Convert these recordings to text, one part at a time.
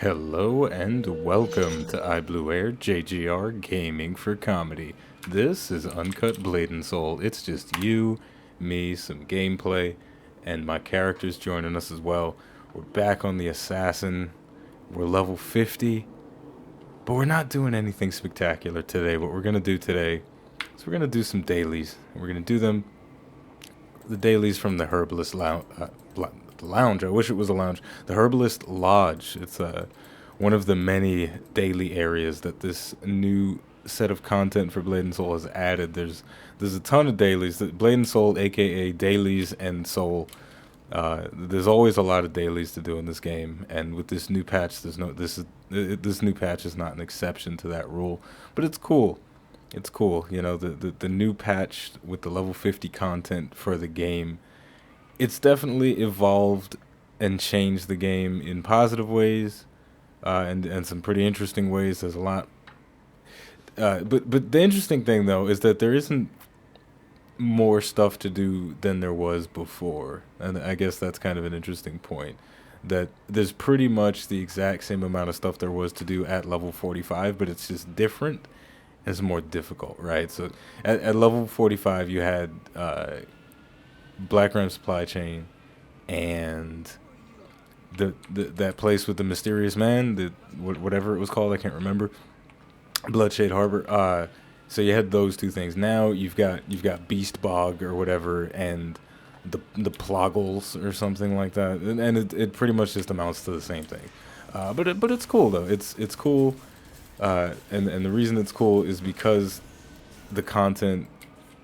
Hello and welcome to iBluAirJgR Gaming for Comedy. This is Uncut Blade Soul. It's just you, me, some gameplay, and my characters joining us as well. We're back on the Assassin. We're level 50, but we're not doing anything spectacular today. What we're going to do today is we're going to do some dailies. We're going to do the dailies from the Herbalist Lounge. I wish it was a lounge. The Herbalist Lodge. It's one of the many daily areas that this new set of content for Blade and Soul has added. There's a ton of dailies. Blade and Soul, aka dailies and Soul. There's always a lot of dailies to do in this game, and with this new patch, this new patch is not an exception to that rule. But it's cool. It's cool. You know, the new patch with the level 50 content for the game. It's definitely evolved and changed the game in positive ways, and some pretty interesting ways. There's a lot, but the interesting thing though is that there isn't more stuff to do than there was before, and I guess that's kind of an interesting point. That there's pretty much the exact same amount of stuff there was to do at level 45, but it's just different. And it's more difficult, right? So at level 45, you had Black Ram Supply Chain, and that place with the mysterious man, whatever it was called, I can't remember. Bloodshade Harbor. So you had those two things. Now you've got Beast Bog or whatever, and the Ploggles or something like that, and it pretty much just amounts to the same thing. But it's cool though. It's cool, and the reason it's cool is because the content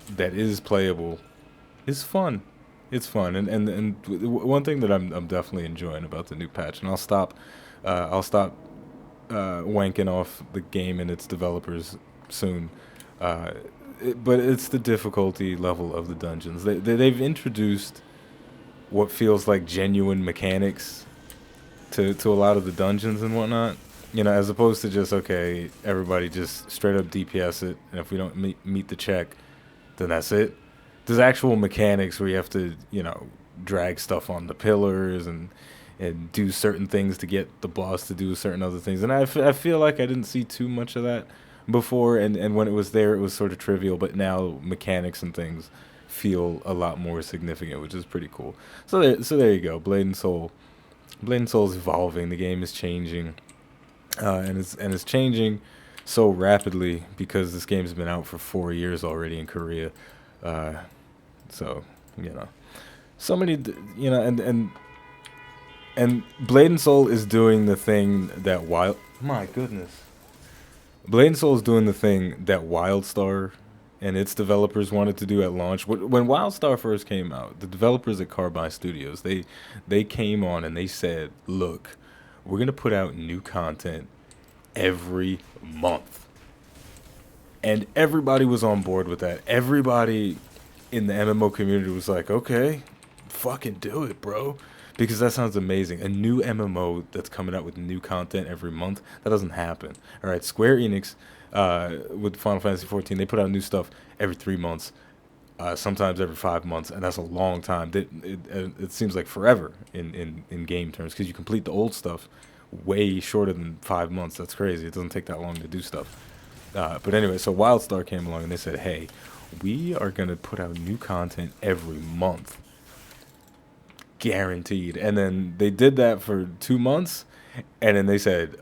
that is playable. It's fun. It's fun, and one thing that I'm definitely enjoying about the new patch, and I'll stop wanking off the game and its developers soon. But it's the difficulty level of the dungeons. They've introduced what feels like genuine mechanics to a lot of the dungeons and whatnot. You know, as opposed to just okay, everybody just straight up DPS it, and if we don't meet the check, then that's it. There's actual mechanics where you have to, drag stuff on the pillars and do certain things to get the boss to do certain other things. And I feel like I didn't see too much of that before, and when it was there, it was sort of trivial. But now mechanics and things feel a lot more significant, which is pretty cool. So there you go, Blade and Soul. Blade and Soul is evolving. The game is changing, and it's changing so rapidly because this game's been out for 4 years already in Korea. So so many, and Blade and Soul is doing the thing that my goodness, Blade and Soul is doing the thing that Wildstar and its developers wanted to do at launch. When Wildstar first came out, the developers at Carbine Studios, they came on and they said, look, we're gonna put out new content every month. And everybody was on board with that. Everybody in the MMO community was like, okay, fucking do it, bro. Because that sounds amazing. A new MMO that's coming out with new content every month, that doesn't happen. All right, Square Enix, with Final Fantasy XIV, they put out new stuff every 3 months, sometimes every 5 months, and that's a long time. It seems like forever in game terms, because you complete the old stuff way shorter than 5 months. That's crazy. It doesn't take that long to do stuff. But anyway, so Wildstar came along and they said, hey, we are going to put out new content every month. Guaranteed. And then they did that for 2 months, and then they said,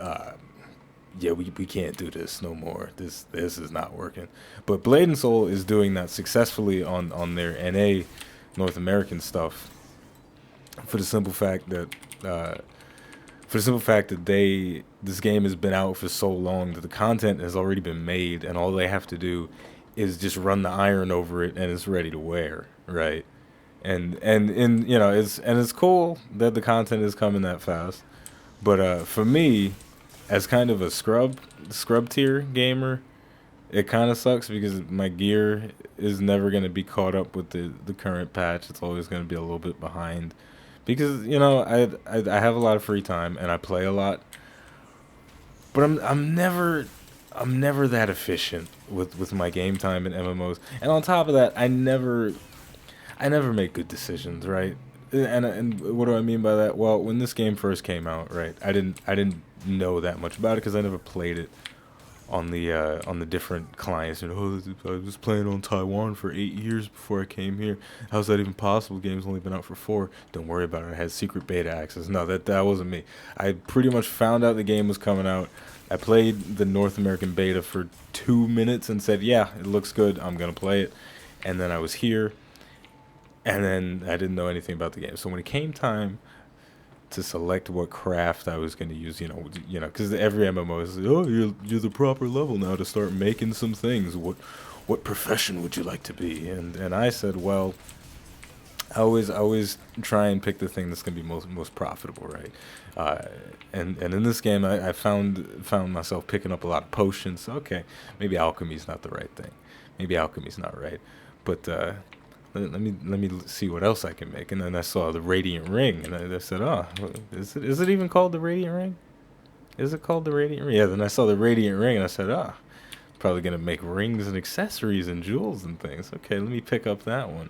yeah, we can't do this no more. This is not working. But Blade and Soul is doing that successfully on their NA North American stuff for the simple fact that this game has been out for so long that the content has already been made, and all they have to do is just run the iron over it, and it's ready to wear, right? And it's cool that the content is coming that fast. But for me, as kind of a scrub tier gamer, it kind of sucks because my gear is never going to be caught up with the current patch. It's always going to be a little bit behind. Because I have a lot of free time and I play a lot, but I'm never that efficient with my game time in MMOs. And on top of that, I never make good decisions, right? And what do I mean by that? Well, when this game first came out, right, I didn't know that much about it because I never played it on the different clients. You know, oh, I was playing on Taiwan for 8 years before I came here. How's that even possible? The game's only been out for 4. Don't worry about it. I had secret beta access. No, that wasn't me. I pretty much found out the game was coming out. I played the North American beta for 2 minutes and said, yeah, it looks good. I'm gonna play it. And then I was here, and then I didn't know anything about the game. So when it came time to select what craft I was going to use, because every MMO is, oh, you're the proper level now to start making some things. What profession would you like to be? And I said, well, I always try and pick the thing that's going to be most profitable, right? And in this game, I found myself picking up a lot of potions. Okay, maybe alchemy's not the right thing. Maybe alchemy's not right, but let me see what else I can make. And then I saw the Radiant Ring, and I said, oh, is it even called the Radiant Ring? Is it called the Radiant Ring? Yeah, then I saw the Radiant Ring, and I said, ah, probably going to make rings and accessories and jewels and things. Okay, let me pick up that one.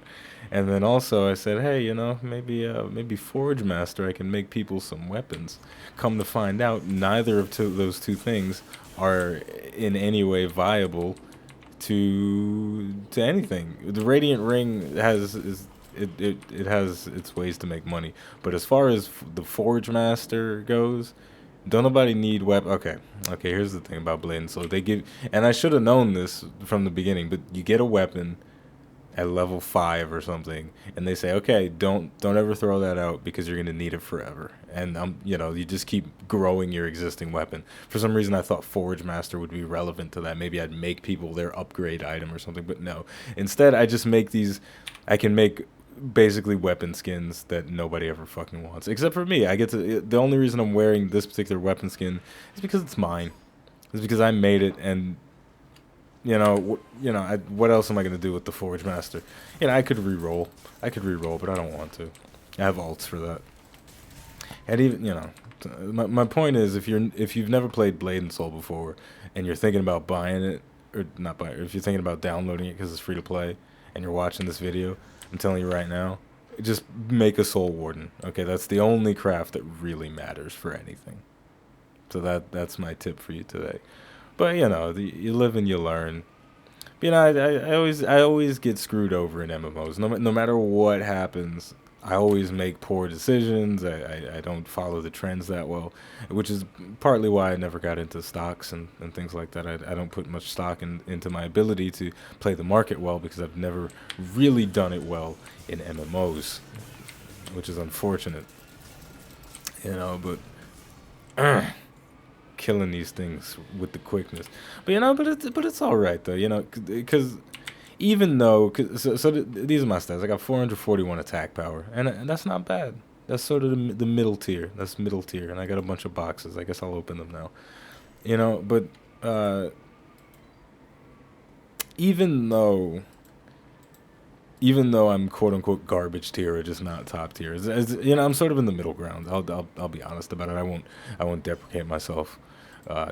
And then also I said, hey, maybe Forge Master, I can make people some weapons. Come to find out, neither of those two things are in any way viable to anything. The Radiant Ring has its ways to make money, but as far as the Forge Master goes, don't nobody need Okay, here's the thing about Blade Soul. They give, and I should have known this from the beginning, but you get a weapon at level 5 or something, and they say, okay, don't ever throw that out because you're gonna need it forever. And you just keep growing your existing weapon. For some reason, I thought Forge Master would be relevant to that. Maybe I'd make people their upgrade item or something, but no. Instead, I just make these. I can make basically weapon skins that nobody ever fucking wants, except for me. I get to. The only reason I'm wearing this particular weapon skin is because it's mine. It's because I made it, and what else am I gonna do with the Forge Master? I could re-roll, but I don't want to. I have alts for that. And even my point is, if you've never played Blade Soul before, and you're thinking about buying it, or not buying it, if you're thinking about downloading it because it's free to play, and you're watching this video, I'm telling you right now, just make a Soul Warden. Okay, that's the only craft that really matters for anything. So that's my tip for you today. But you live and you learn. But, I always get screwed over in MMOs. No matter what happens, I always make poor decisions. I don't follow the trends that well, which is partly why I never got into stocks and things like that. I don't put much stock into my ability to play the market well because I've never really done it well in MMOs, which is unfortunate. But killing these things with the quickness, but it's all right though, because even though these are my stats. I got 441 attack power, and that's not bad. That's sort of the middle tier. That's middle tier, and I got a bunch of boxes. I guess I'll open them now, but even though I'm quote unquote garbage tier or just not top tier, I'm sort of in the middle ground. I'll be honest about it. I won't deprecate myself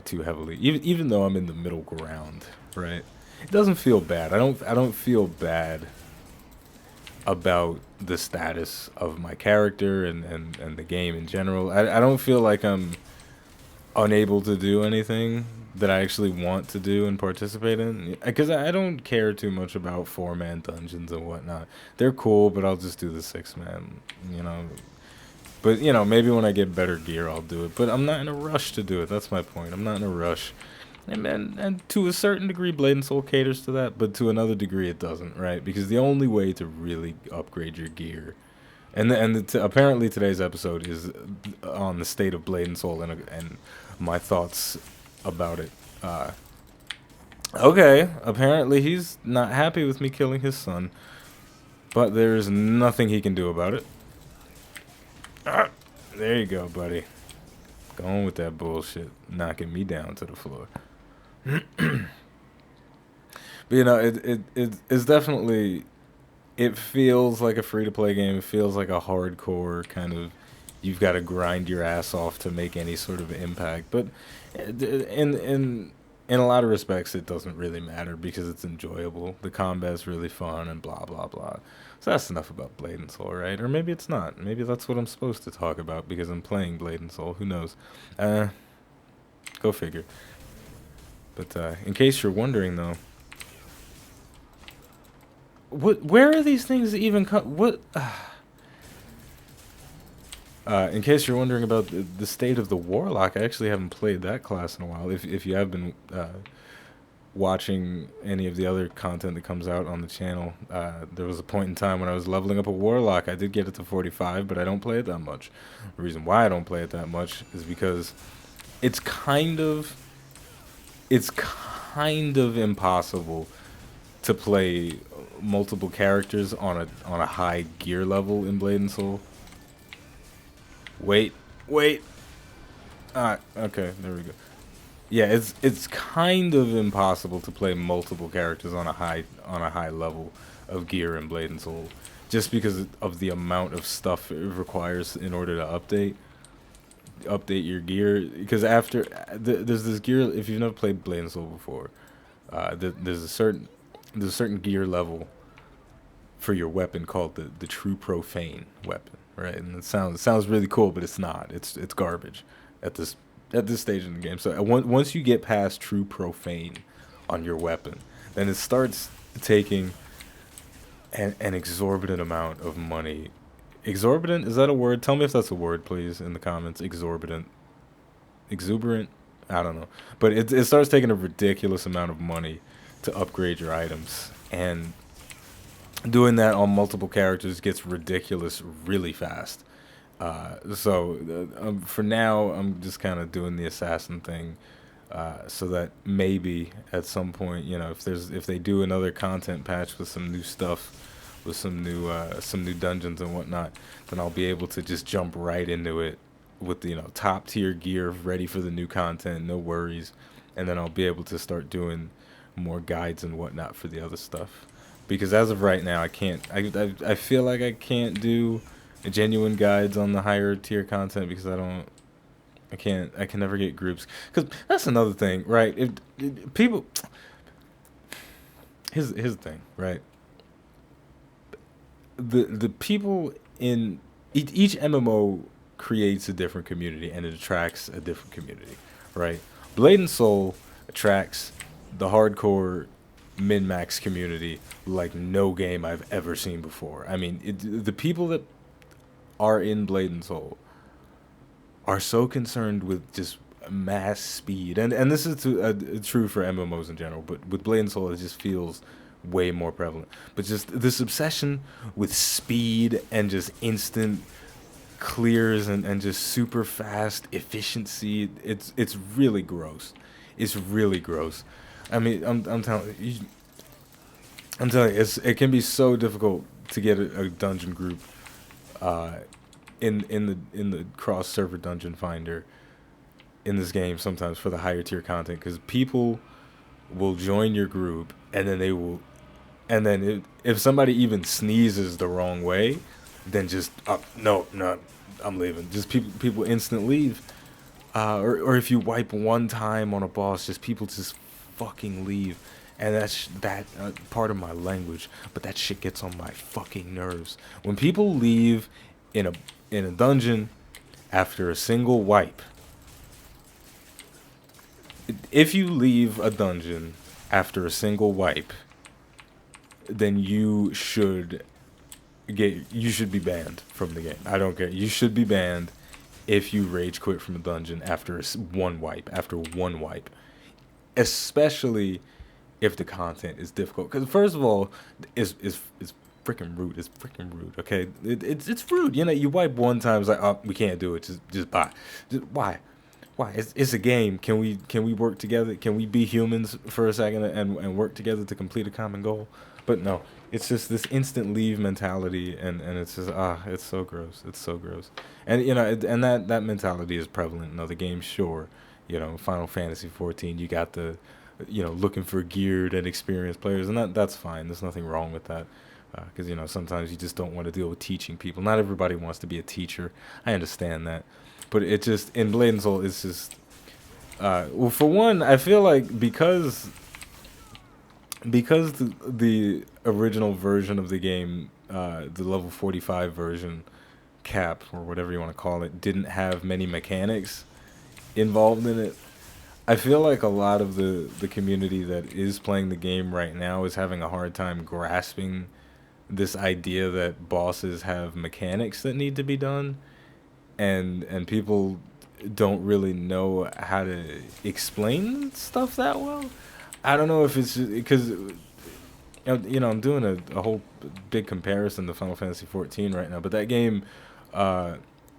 too heavily. Even though I'm in the middle ground, right? It doesn't feel bad. I don't feel bad about the status of my character and the game in general. I don't feel like I'm unable to do anything that I actually want to do and participate in, because I don't care too much about 4-man dungeons and whatnot. They're cool, but I'll just do the 6-man, But, maybe when I get better gear, I'll do it. But I'm not in a rush to do it. That's my point. I'm not in a rush. And to a certain degree, Blade Soul caters to that, but to another degree, it doesn't, right? Because the only way to really upgrade your gear, apparently today's episode is on the state of Blade Soul and my thoughts about it. Okay, apparently he's not happy with me killing his son, but there's nothing he can do about it. There you go, buddy. Going with that bullshit, knocking me down to the floor. But it's definitely, it feels like a free-to-play game. It feels like a hardcore kind of, you've got to grind your ass off to make any sort of impact. But in in a lot of respects, it doesn't really matter because it's enjoyable. The combat's really fun and blah, blah, blah. So that's enough about Blade and Soul, right? Or maybe it's not. Maybe that's what I'm supposed to talk about because I'm playing Blade and Soul. Who knows? Go figure. But in case you're wondering, though, where are these things even come? What? In case you're wondering about the state of the Warlock, I actually haven't played that class in a while. If you have been watching any of the other content that comes out on the channel, there was a point in time when I was leveling up a Warlock. I did get it to 45, but I don't play it that much. The reason why I don't play it that much is because it's kind of impossible to play multiple characters on a high gear level in Blade and Soul. Wait. Okay, there we go. Yeah, it's kind of impossible to play multiple characters on a high level of gear in Blade and Soul, just because of the amount of stuff it requires in order to update your gear. Because after there's this gear, if you've never played Blade and Soul before, there's a certain gear level for your weapon called the True Profane weapon, right? And it sounds really cool, but it's not. It's garbage at this stage in the game. So once you get past True Profane on your weapon, then it starts taking an exorbitant amount of money. Exorbitant, is that a word? Tell me if that's a word, please, in the comments. Exorbitant, exuberant, I don't know, but it starts taking a ridiculous amount of money to upgrade your items, and doing that on multiple characters gets ridiculous really fast. So for now, I'm just kind of doing the assassin thing, so that maybe at some point, if they do another content patch with some new stuff, with some new dungeons and whatnot, then I'll be able to just jump right into it with top tier gear ready for the new content, no worries, and then I'll be able to start doing more guides and whatnot for the other stuff. Because as of right now, I can't. I feel like I can't do genuine guides on the higher tier content because I can never get groups. Because that's another thing, right? If people, here's the thing, right? The people in each MMO creates a different community and it attracts a different community, right? Blade and Soul attracts the hardcore min-max community like no game I've ever seen before. I mean, the people that are in Blade and Soul are so concerned with just mass speed, and this is true for MMOs in general, but with Blade and Soul it just feels way more prevalent. But just this obsession with speed and just instant clears and just super fast efficiency, it's really gross. It's really gross. I mean, I'm telling you, it can be so difficult to get a dungeon group in the cross server dungeon finder in this game sometimes for the higher tier content, because people will join your group and then if somebody even sneezes the wrong way, then just no, I'm leaving. Just people instant leave, or if you wipe one time on a boss, just people just fucking leave. And that's part of my language, but that shit gets on my fucking nerves. When people leave in a dungeon after a single wipe, if you leave a dungeon after a single wipe, then you should be banned from the game. I don't care. You should be banned if you rage quit from a dungeon after one wipe. Especially if the content is difficult, because first of all, it's freaking rude. It's freaking rude. Okay, it's rude. You wipe one time, it's like, oh, we can't do it. Just bye. Why? It's a game. Can we work together? Can we be humans for a second and work together to complete a common goal? But no, it's just this instant leave mentality, and it's just it's so gross. It's so gross. And and that mentality is prevalent in other games. Sure, Final Fantasy 14, you got the looking for geared and experienced players, and that's fine. There's nothing wrong with that, because sometimes you just don't want to deal with teaching people. Not everybody wants to be a teacher. I understand that, but it just in Blade and Soul, it's just Well, for one, I feel like because the original version of the game, the level 45 version cap or whatever you want to call it, didn't have many mechanics involved in it. I feel like a lot of the community that is playing the game right now is having a hard time grasping this idea that bosses have mechanics that need to be done, and people don't really know how to explain stuff that well. I don't know if it's because I'm doing a whole big comparison to Final Fantasy 14 right now, but that game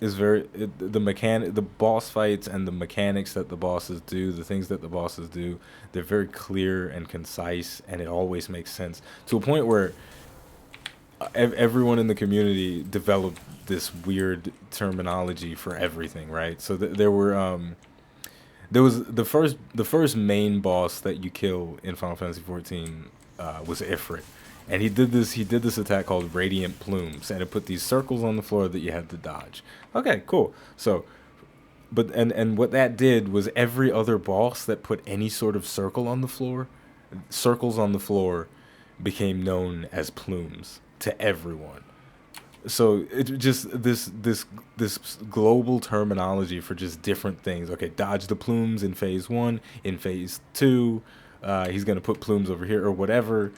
is the boss fights and the mechanics that the bosses do, the things that the bosses do, they're very clear and concise, and it always makes sense to a point where everyone in the community developed this weird terminology for everything, right? So there was the first main boss that you kill in Final Fantasy 14 was Ifrit, and he did this attack called Radiant Plumes, and it put these circles on the floor that you had to dodge. Okay, cool. So, but and what that did was every other boss that put any sort of circles on the floor, became known as plumes to everyone. So it just this global terminology for just different things. Okay, dodge the plumes in phase 1. In phase 2, he's gonna put plumes over here or whatever,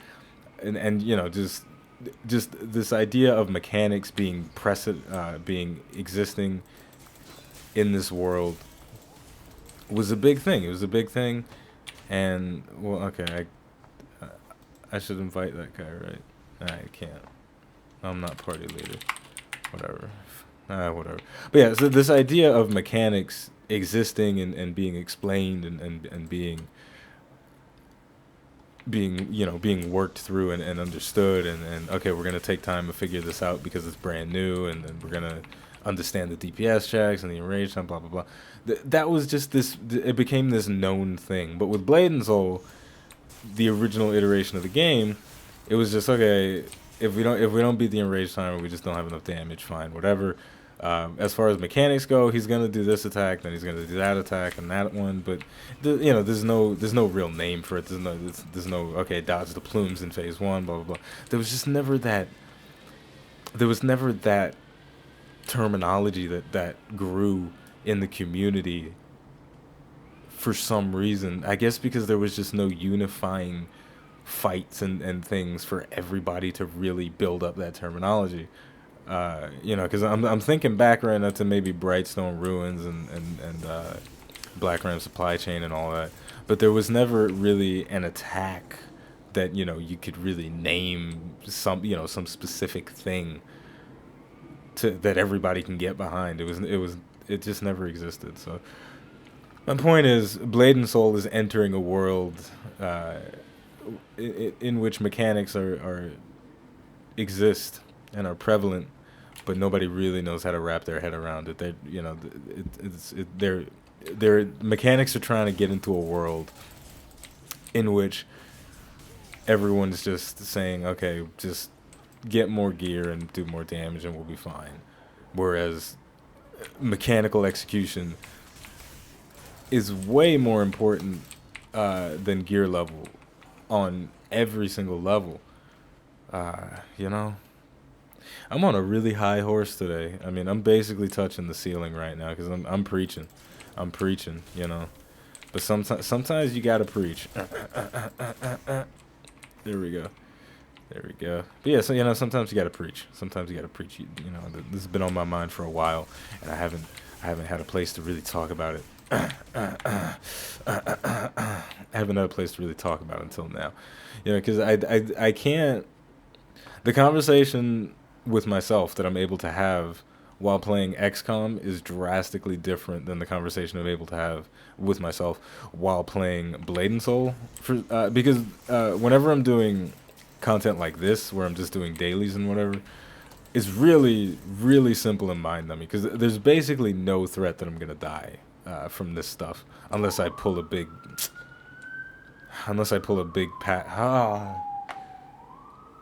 and just this idea of mechanics being being existing in this world was a big thing. It was a big thing, and well, okay, I should invite that guy, right? I can't. I'm not party leader. Whatever. Whatever. But yeah, so this idea of mechanics existing and being explained and being worked through and understood and okay, we're gonna take time to figure this out because it's brand new, and then we're gonna understand the DPS checks and the enrage time, blah blah blah. That was just this. It became this known thing. But with Blade and Soul, the original iteration of the game, it was just okay. If we don't beat the enrage timer, we just don't have enough damage. Fine, whatever. As far as mechanics go, he's gonna do this attack, then he's gonna do that attack and that one. But there's no real name for it. There's no okay, dodge the plumes in phase 1, blah blah blah. There was just never that. There was never that terminology that grew in the community. For some reason, I guess because there was just no unifying fights and things for everybody to really build up that terminology. Because I'm thinking back right now to maybe Brightstone Ruins and Black Ram Supply Chain and all that, but there was never really an attack that you could really name some specific thing that everybody can get behind. It just never existed. So my point is, Blade and Soul is entering a world in which mechanics exist and are prevalent, but nobody really knows how to wrap their head around it. Their mechanics are trying to get into a world in which everyone's just saying, okay, just get more gear and do more damage and we'll be fine. Whereas mechanical execution is way more important than gear level on every single level. I'm on a really high horse today. I mean, I'm basically touching the ceiling right now because I'm preaching. But sometimes you gotta preach. There we go. But yeah, so sometimes you gotta preach. This has been on my mind for a while, and I haven't had a place to really talk about it. I haven't had a place to really talk about it until now. Because I can't. The conversation with myself that I'm able to have while playing XCOM is drastically different than the conversation I'm able to have with myself while playing Blade and Soul. Because whenever I'm doing content like this, where I'm just doing dailies and whatever, it's really, really simple and mind-numbing. Because there's basically no threat that I'm going to die from this stuff. Unless I pull a big pack.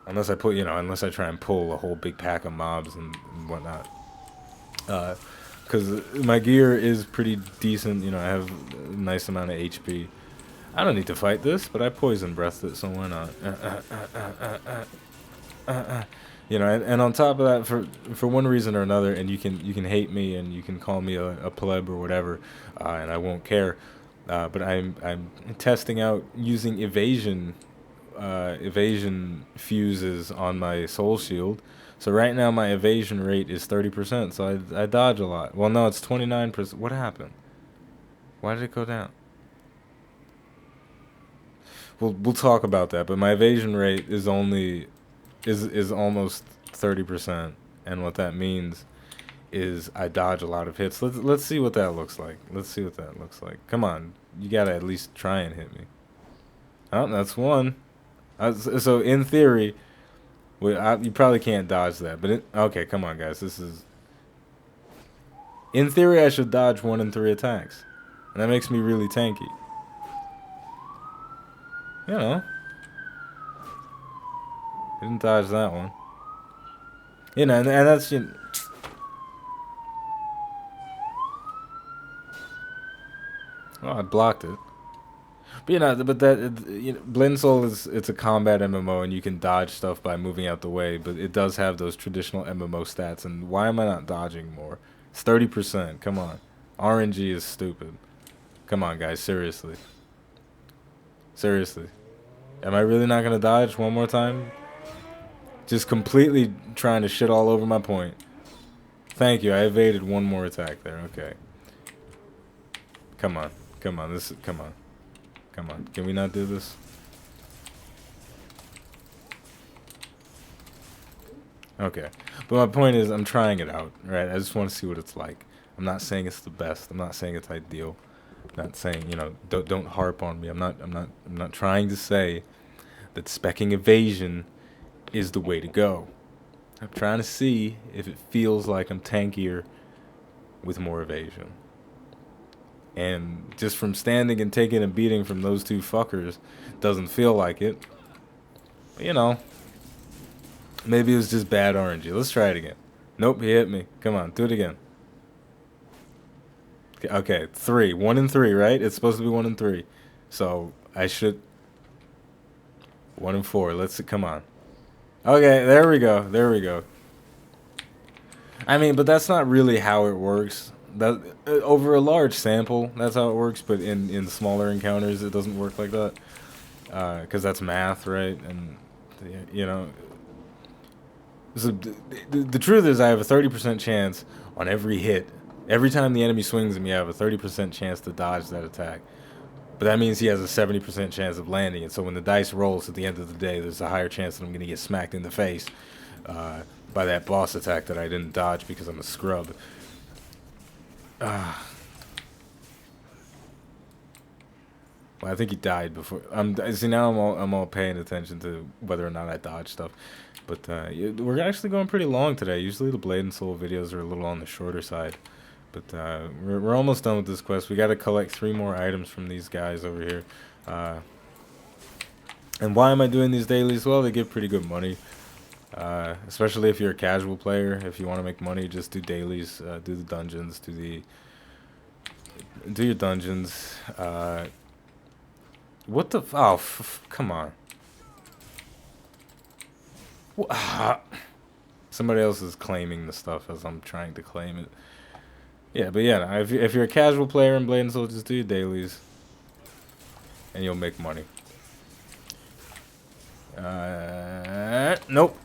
Unless I try and pull a whole big pack of mobs and whatnot. because my gear is pretty decent. You know, I have a nice amount of HP. I don't need to fight this, but I poison breathed it, so why not? You know, and on top of that, for one reason or another, and you can hate me and you can call me a pleb or whatever, and I won't care. But I'm testing out using evasion fuses on my soul shield. So right now my evasion rate is 30%. So I dodge a lot. Well, no, it's 29%. What happened? Why did it go down? We'll talk about that. But my evasion rate is only is almost 30%, and what that means is I dodge a lot of hits. Let's see what that looks like. Let's see what that looks like. Come on, you gotta at least try and hit me. Oh, that's one. So in theory, you probably can't dodge that. But okay, come on, guys. This is in theory I should dodge 1 in 3 attacks, and that makes me really tanky. You know, didn't dodge that one. You know, and that's Oh, I blocked it. But you know, Blade Soul it's a combat MMO, and you can dodge stuff by moving out the way. But it does have those traditional MMO stats. And why am I not dodging more? It's 30%. Come on, RNG is stupid. Come on, guys, seriously. Seriously, am I really not gonna dodge one more time? Just completely trying to shit all over my point. Thank you. I evaded one more attack there. Okay. Come on. Come on. Come on. Come on. Can we not do this? Okay. But my point is, I'm trying it out, right? I just want to see what it's like. I'm not saying it's the best. I'm not saying it's ideal. I'm not saying, you know, don't harp on me. I'm not trying to say that specking evasion is the way to go. I'm trying to see if it feels like I'm tankier with more evasion. And just from standing and taking a beating from those two fuckers, doesn't feel like it. But, you know, maybe it was just bad RNG. Let's try it again. Nope, he hit me. Come on, do it again. Okay, 3. 1 in 3, right? It's supposed to be 1 in 3. So I should 1 in 4. Let's see. Come on. Okay, there we go. There we go. I mean, but that's not really how it works. That over a large sample, that's how it works. But in smaller encounters, it doesn't work like that. Because that's math, right? And you know, so the truth is, I have a 30% chance on every hit. Every time the enemy swings at me, I have a 30% chance to dodge that attack. But that means he has a 70% chance of landing it. So when the dice rolls at the end of the day, there's a higher chance that I'm going to get smacked in the face by that boss attack that I didn't dodge because I'm a scrub. Well, I think he died before. See, now I'm all paying attention to whether or not I dodge stuff. But we're actually going pretty long today. Usually the Blade Soul videos are a little on the shorter side. But we're almost done with this quest. We got to collect 3 more items from these guys over here. And why am I doing these dailies? Well, they give pretty good money. Especially if you're a casual player. If you want to make money, just do dailies. Do the dungeons. Do your dungeons. What the... Oh, come on. Somebody else is claiming the stuff as I'm trying to claim it. Yeah, but yeah, if you're a casual player in Blade Soul, just do your dailies, and you'll make money. Nope.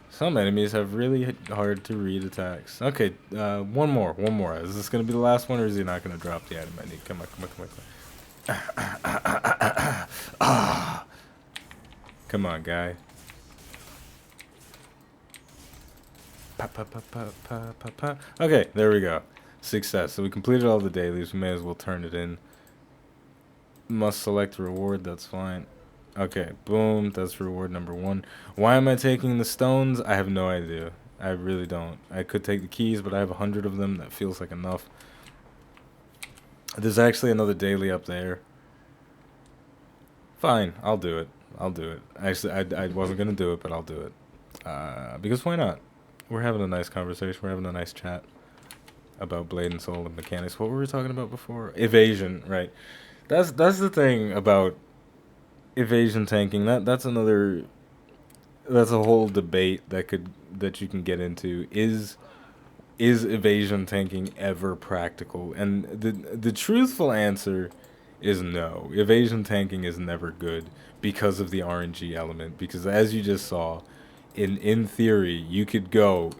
Some enemies have really hard to read attacks. Okay, one more. Is this gonna be the last one, or is he not gonna drop the item I need? Come on. Come on, guy. Okay, there we go. Success. So we completed all the dailies. We may as well turn it in. Must select reward. That's fine. Okay, boom. That's reward number 1. Why am I taking the stones? I have no idea. I really don't. I could take the keys, but I have 100 of them. That feels like enough. There's actually another daily up there. Fine, I'll do it. Actually, I wasn't going to do it, but I'll do it. Because why not? we're having a nice conversation. We're having a nice chat about Blade and Soul and mechanics. What were we talking about before? Evasion, right? That's the thing about evasion tanking. That's another. That's a whole debate that you can get into. Is evasion tanking ever practical? And the truthful answer is no. Evasion tanking is never good because of the RNG element. Because as you just saw, in theory, you could go.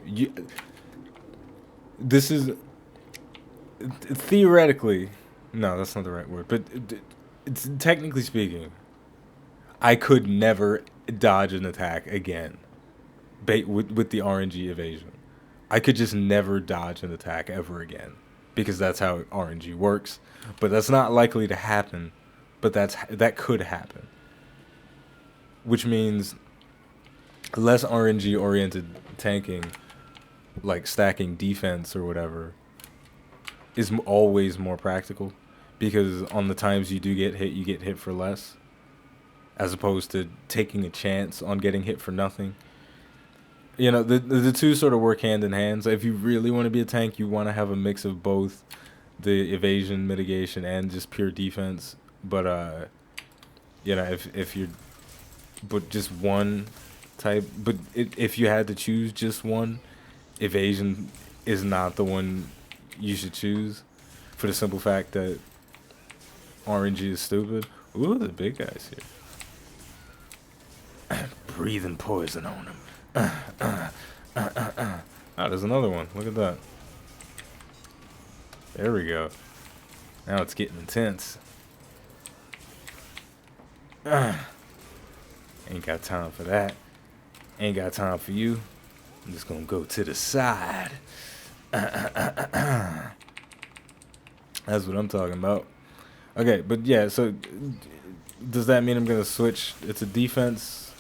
This is theoretically, no, that's not the right word. But it's technically speaking, I could never dodge an attack again, with the RNG evasion. I could just never dodge an attack ever again, because that's how RNG works. But that's not likely to happen. But that could happen, which means less RNG oriented tanking, like stacking defense or whatever, is always more practical, because on the times you do get hit, you get hit for less, as opposed to taking a chance on getting hit for nothing. You know, the two sort of work hand in hand. So if you really want to be a tank, you want to have a mix of both the evasion mitigation and just pure defense. But you know, if you're but just one type, but if you had to choose just one, evasion is not the one you should choose, for the simple fact that RNG is stupid. Ooh, the big guys here. Breathing poison on him. Ah, there's another one. Look at that. There we go. Now it's getting intense. Ain't got time for that. Ain't got time for you. I'm just gonna go to the side. That's what I'm talking about. Okay, but yeah, so does that mean I'm gonna switch? It's a defense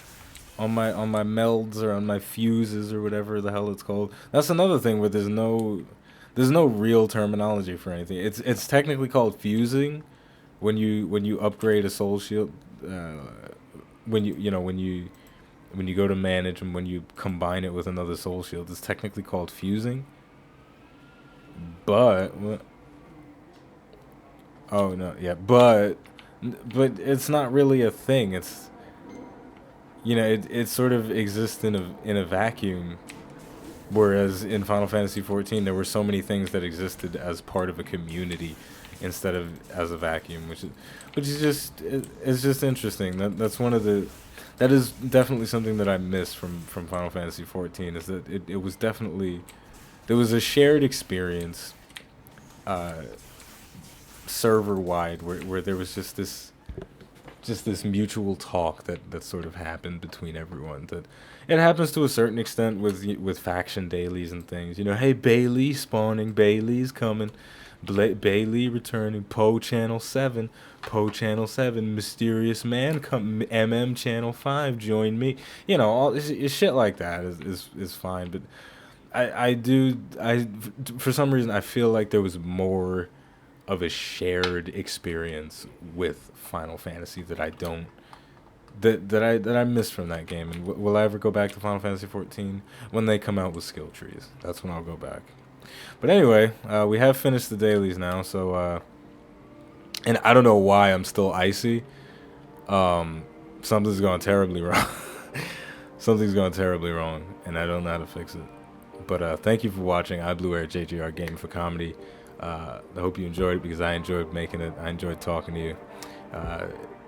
on my melds or on my fuses or whatever the hell it's called. That's another thing where there's no real terminology for anything. It's technically called fusing when you upgrade a soul shield. When you go to manage and when you combine it with another soul shield, it's technically called fusing. But oh no, yeah, but it's not really a thing. It's, you know, it sort of exists in a vacuum, whereas in Final Fantasy XIV there were so many things that existed as part of a community instead of as a vacuum, which is just it's just interesting. That is definitely something that I miss from Final Fantasy XIV, is that it was definitely, there was a shared experience server wide where there was just this mutual talk that sort of happened between everyone. That it happens to a certain extent with faction dailies and things. You know, hey, Bailey spawning, Bailey's coming, Bailey returning, Channel 7, Channel 7, mysterious man come, Channel 5, join me. You know, all shit like that is fine. But I for some reason I feel like there was more of a shared experience with Final Fantasy that I missed from that game. And will I ever go back to Final Fantasy XIV? When they come out with skill trees, that's when I'll go back. But anyway, we have finished the dailies now, so and I don't know why I'm still icy. Something's going terribly wrong. Something's going terribly wrong, and I don't know how to fix it. But thank you for watching iBluAirJgR Gaming for Comedy. I hope you enjoyed it, because I enjoyed making it. I enjoyed talking to you.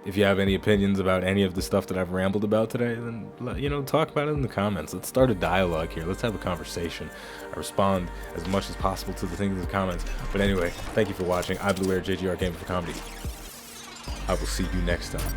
If you have any opinions about any of the stuff that I've rambled about today, then, you know, talk about it in the comments. Let's start a dialogue here. Let's have a conversation. I respond as much as possible to the things in the comments. But anyway, thank you for watching iBluAirJgR Gaming for Comedy. I will see you next time.